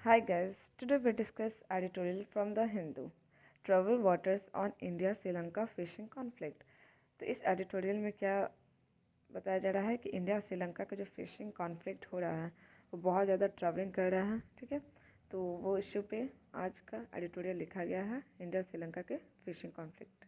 Hi guys, today we discuss editorial from the Hindu, Troubled Waters on India Sri Lanka Fishing Conflict। तो इस editorial में क्या बताया जा रहा है कि इंडिया और श्रीलंका का जो फिशिंग कॉन्फ्लिक्ट हो रहा है वो बहुत ज़्यादा ट्रबलिंग कर रहा है। ठीक है, तो वो इशू पे आज का एडिटोरियल लिखा गया है, इंडिया और श्रीलंका के fishing conflict.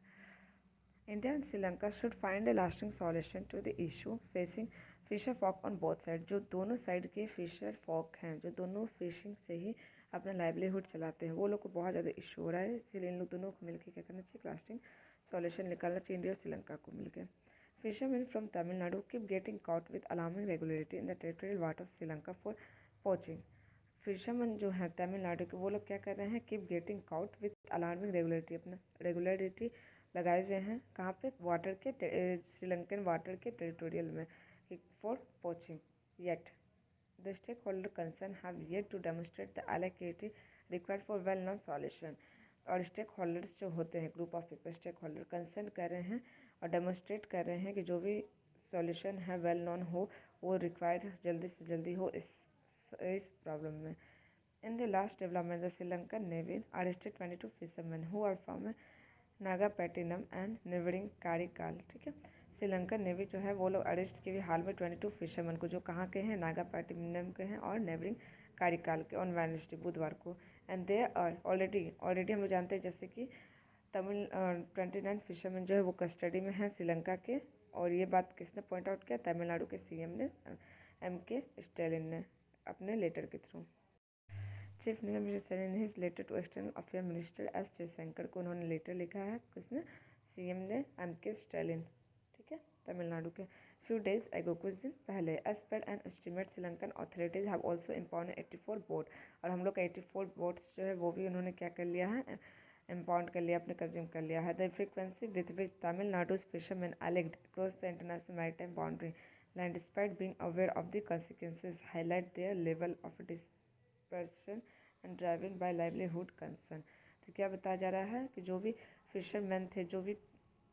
India and Sri Lanka should find a lasting solution to the issue facing fisher folk on both side. जो दोनों साइड के फिशर फॉक हैं, जो दोनों फिशिंग से ही अपना लाइवलीहुड चलाते हैं, वो लोग को बहुत ज़्यादा इशू हो रहा है। इसलिए इन लोग दोनों को मिलकर क्या करना चाहिए, लास्टिंग सॉल्यूशन निकालना चाहिए इंडिया और श्रीलंका को मिलकर। Fisherman from Tamil Nadu keep getting caught with alarming regularity in the territorial water of Sri Lanka for poaching. Fisherman जो है तमिलनाडु के, वो लोग क्या कर रहे हैं, keep getting caught with alarming regularity, अपना रेगुलरिटी लगाए हुए हैं कहाँ पे, वाटर के श्रीलंकन वाटर के टेरिटोरियल में, for poaching. Yet the stake holder concern have yet to demonstrate the eligibility required for well known solution. और स्टेक होल्डर्स जो होते हैं, group of people stake holder concern कर रहे हैं और डेमोस्ट्रेट कर रहे हैं कि जो भी सॉल्यूशन है वेल नोन हो, वो रिक्वायर्ड जल्दी से जल्दी हो इस प्रॉब्लम में। In the last development, the Sri Lankan Navy arrested 22 fishermen who are from Nagapattinam and neighbouring Karaikal. ठीक है, श्रीलंकन नेवी जो है वो लोग अरेस्ट किए हाल में 22 फिशरमैन को, जो कहाँ के हैं, नागापैटिनम के हैं और नेबरिंग कारिकाल के, ऑन वेडनेसडे बुधवार को। एंड दे आर ऑलरेडी हम लोग जानते हैं जैसे कि 29 फिशरमैन जो है वो कस्टडी में हैं श्रीलंका के। और ये बात किसने पॉइंट आउट किया, तमिलनाडु के सीएम ने, MK स्टैलिन ने अपने लेटर के through. Chief minister in his letter to external affair minister S Jaishankar को उन्होंने लेटर लिखा है, किसने, सीएम ने, MK स्टैलिन। ठीक है, तमिलनाडु के। फ्यू डेज एगो, कुछ दिन पहले, as per an estimate Sri Lankan authorities have also impound 84 boat. और हम लोग का 84 बोट्स जो है वो भी उन्होंने क्या कर लिया है, इम्पाउंड कर लिया, अपने कंज्यूम कर लिया है। The frequency with which Tamil Nadu's fishermen alleged cross the international maritime boundary line despite being aware of the consequences highlight their level of desperation and driving by livelihood concern. तो क्या बताया जा रहा है कि जो भी फिशरमैन थे, जो भी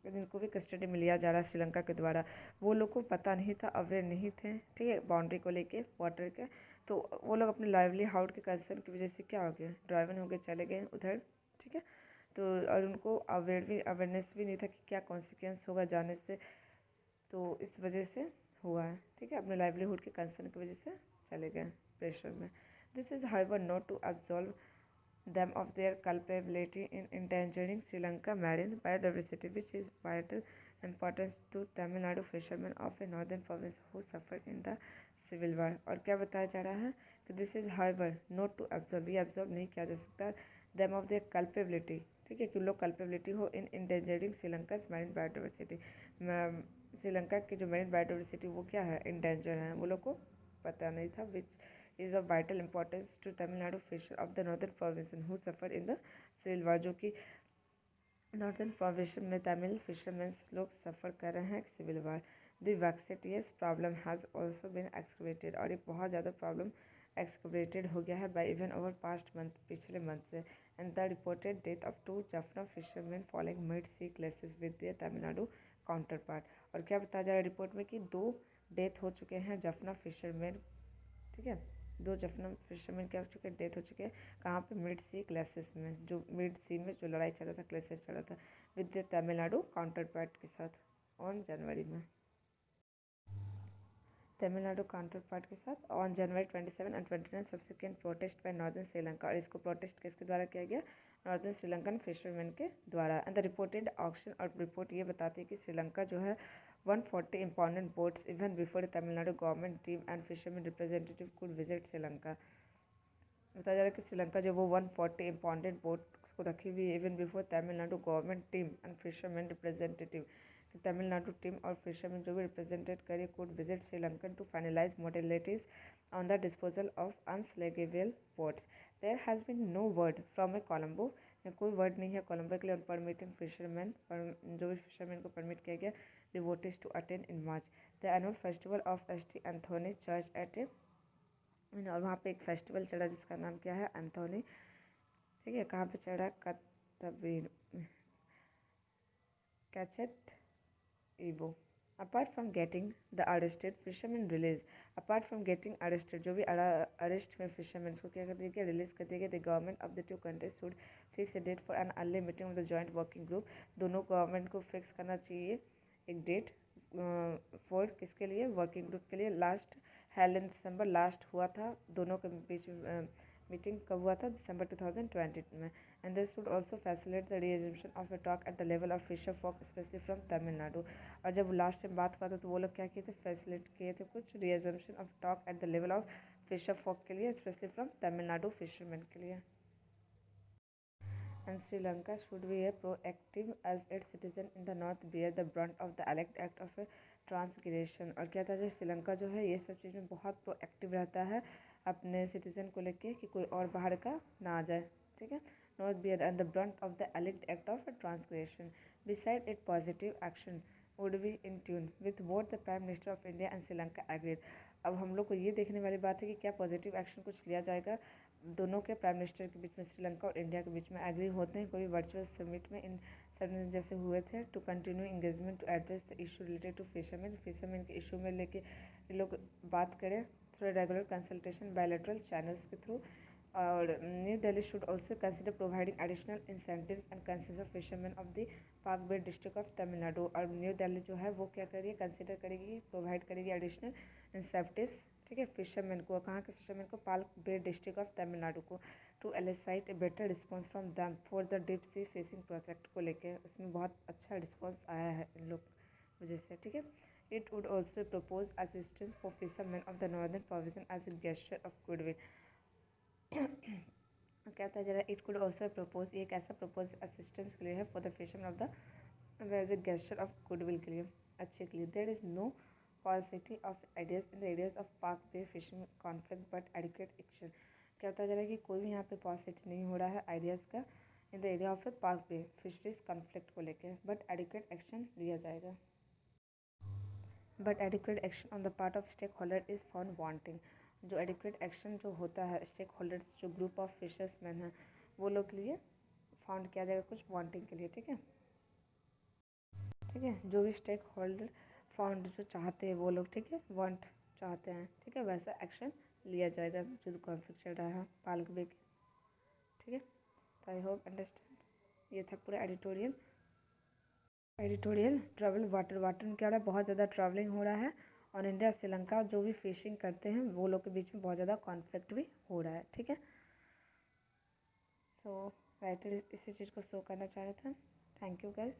जिनको भी कस्टडी में लिया जा रहा है श्रीलंका के द्वारा, वो लोग को पता नहीं था, अवेयर नहीं थे, ठीक है, बाउंड्री को लेके वाटर के। तो वो लोग अपने लाइवलीहुड के कंसर्न की वजह से क्या हो गया, ड्राइवन हो गए, चले गए उधर। ठीक है, तो और उनको अवेयरनेस भी नहीं था कि क्या कॉन्सिक्वेंस होगा जाने से, तो इस वजह से हुआ है। ठीक है, अपने लाइवलीहुड के कंसर्न की वजह से चले गए प्रेशर में। This is however not to absolve them of their culpability in endangering Sri Lanka marine biodiversity, which is vital importance to Tamil Nadu fishermen of a northern province who suffered in the civil war। और क्या बताया जा रहा है कि this is however not to absolve, ये absolve नहीं किया जा सकता, them of their culpability। ठीक है, कि लोग culpability हो in endangering Sri Lanka's marine biodiversity। Sri Lanka की जो marine biodiversity वो क्या है, endanger है, वो लोग को पता नहीं था, which is of vital importance to Tamil Nadu fisher of the northern province who suffered in the civil war। जो कि नॉर्थन प्रोविंस में तमिल फिशरमैन लोग सफ़र कर रहे हैं civil war. The vexatious problem has also been exacerbated, और ये बहुत ज़्यादा प्रॉब्लम एक्सकवेटेड हो गया है by even over past month, पिछले मंथ से। And the reported death of 2 Jaffna fishermen following mid sea clashes with their Tamil Nadu counterpart. और क्या बताया जा रहा है रिपोर्ट में कि 2 डेथ हो चुके हैं जाफना फिशरमैन। ठीक है, 2 जफना फिशरमैन क्या हो चुके हैं, डेथ हो चुके हैं, कहाँ पे, मिड सी क्लेसेस में, जो मिड सी में जो लड़ाई चल रहा था, क्लेसेस चल रहा था विद तमिलनाडु काउंटर पार्ट के साथ ऑन जनवरी में, तमिलनाडु काउंटर पार्ट के साथ on January 27 and 29 subsequent protest by northern Sri Lanka. और इसको प्रोटेस्ट किसके द्वारा किया गया, नॉर्दर्न श्रीलंकन फिशरमैन के द्वारा। एंड द रिपोर्टेड ऑक्शन, और रिपोर्ट ये बताती है कि श्रीलंका जो है 140 impounded boats even before the Tamil Nadu government team and fishermen representative could visit Sri Lanka. बताया जा रहा है कि श्रीलंका जो वो 140 impounded boats को रखी हुई है even before Tamil Nadu government team and fishermen representative. Tamil Nadu team और फिशरमैन जो भी रिप्रेजेंटेड करे could visit Sri Lankan to finalise modalities on the disposal of unsalvageable boats. There has been no word from a Colombo, कोई वर्ड नहीं है कोलंबो के लिए, परमिटिंग फिशरमैन, जो भी फिशरमैन को परमिट किया गया devotees to attend in March the annual festival of St. Anthony Church at और वहाँ पे एक फेस्टिवल चढ़ा जिसका नाम क्या है, एंथोनी। ठीक है, कहाँ पे चढ़ा, कतबीर कैचेट इबो। Apart from getting the arrested fishermen released, apart from getting arrested, जो भी अरेस्ट में फिशरमैन को क्या कर दिया गया, रिलीज कर दिया गया। The government of the two countries should fix a date for an early meeting of the joint working group. दोनों गवर्नमेंट को फिक्स करना चाहिए एक डेट फॉर किसके लिए, वर्किंग ग्रुप के लिए। Last held in December, last हुआ था दोनों के बीच मीटिंग कब हुआ था, दिसंबर 2020 में। And this would also facilitate the resumption of a talk at the level of fisher folk specially from Tamil Nadu. और जब लास्ट टाइम बात हुआ था तो वो लोग क्या किए थे, फैसिलिटेट किए थे कुछ resumption of talk at the level of fisher folk के लिए, स्पेशली फ्रॉम तमिलनाडु फिशरमैन के लिए। And Sri Lanka should be a proactive as its citizen in the north bear the brunt of the alleged act of a transgression। और क्या था, जो श्रीलंका जो है ये सब चीज़ में बहुत प्रोएक्टिव रहता है अपने सिटीजन को लेके कि कोई और बाहर का ना आ जाए, ठीक है। North bear and the brunt of the alleged act of a transgression beside it positive action would be in tune with both the Prime Minister of India and Sri Lanka agreed। अब हम लोग को ये देखने वाली बात है कि क्या पॉजिटिव एक्शन कुछ लिया जाएगा। दोनों के प्राइम मिनिस्टर के बीच में, श्रीलंका और इंडिया के बीच में एग्री होते हैं कोई वर्चुअल समिट में इन सब जैसे हुए थे, to continue engagement to address the issue related to fisherman के इशू में लेके ये लोग बात करें through regular consultation bilateral channels के थ्रू। और New Delhi should also consider providing additional incentives and concession fisherman of the Palk Bay district of Tamil Nadu. और न्यू दिल्ली जो है वो क्या करेगी, कंसिडर करेगी, प्रोवाइड करेगी एडिशनल इंसेंटिव्स, ठीक है, फिशरमैन को। कहाँ के फिशरमैन को, Palk bay district of Tamil Nadu को, to elicit a better response from them for the deep sea fishing project को लेके। उसमें बहुत अच्छा रिस्पॉन्स आया है इन लोग वजह से, ठीक है। It would also propose assistance for fisherman of the northern province as a gesture of goodwill. क्या था जरा, इट कुड ऑल्सो प्रपोज, एक ऐसा प्रपोज असिस्टेंस के लिए है for the fisherman of the as a gesture of goodwill के लिए, अच्छे के लिए। There is no paucity of ideas in the areas of Park Bay fishing conflict but adequate action। क्या होता जा रहा है कि कोई भी यहाँ पे paucity नहीं हो रहा है आइडियाज़ का in the area of Palk Bay fisheries conflict को लेके, बट एडिक्वेट एक्शन लिया जाएगा। But adequate action on the part of stake holder is found wanting. जो एडिक्वेट एक्शन जो होता है स्टेक होल्डर्स, जो ग्रुप ऑफ फिशर्समैन हैं वो लोग के लिए फाउंड किया जाएगा कुछ वांटिंग के लिए, ठीक है, ठीक है। जो भी स्टेक होल्डर फाउंड जो चाहते हैं वो लोग, ठीक है, वांट चाहते हैं, ठीक है, वैसा एक्शन लिया जाएगा जो कॉन्फ्लिक्ट चल रहा है पाल्क बे, ठीक है। तो आई होप अंडरस्टैंड। ये था पूरा एडिटोरियल। ट्रैवल वाटर में क्या हो रहा है, बहुत ज़्यादा ट्रैवलिंग हो रहा है और इंडिया और श्रीलंका जो भी फिशिंग करते हैं वो लोग के बीच में बहुत ज़्यादा कॉन्फ्लिक्ट भी हो रहा है, ठीक है। सो राइटर इसी चीज़ को शो करना चाह रहे थे। Thank you guys.